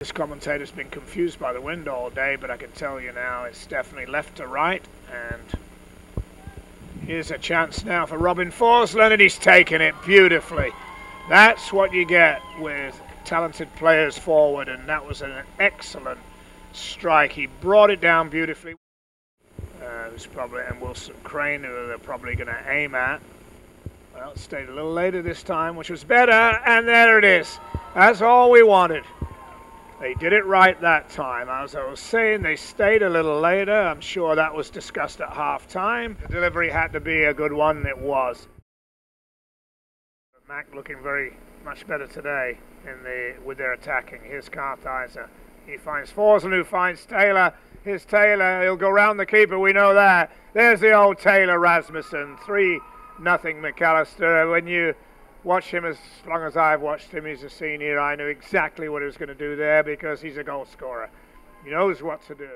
This commentator's been confused by the wind all day, but I can tell you now it's definitely left to right. And here's a chance now for Robin Forsland, and he's taken it beautifully. That's what you get with talented players forward, and that was an excellent strike. He brought it down beautifully. It was probably and Wilson Crane, who they're probably going to aim at. Well, it stayed a little later this time, which was better, and there it is. That's all we wanted. They did it right that time. As I was saying, they stayed a little later. I'm sure that was discussed at half-time. The delivery had to be a good one, and it was. Mac looking very much better today with their attacking. Here's Kartheiser. He finds Forsland, who finds Taylor. Here's Taylor. He'll go round the keeper. We know that. There's the old Taylor Rasmussen. 3-0 McAllister. When you watch him as long as I've watched him, he's a senior. I knew exactly what he was going to do there because he's a goal scorer. He knows what to do.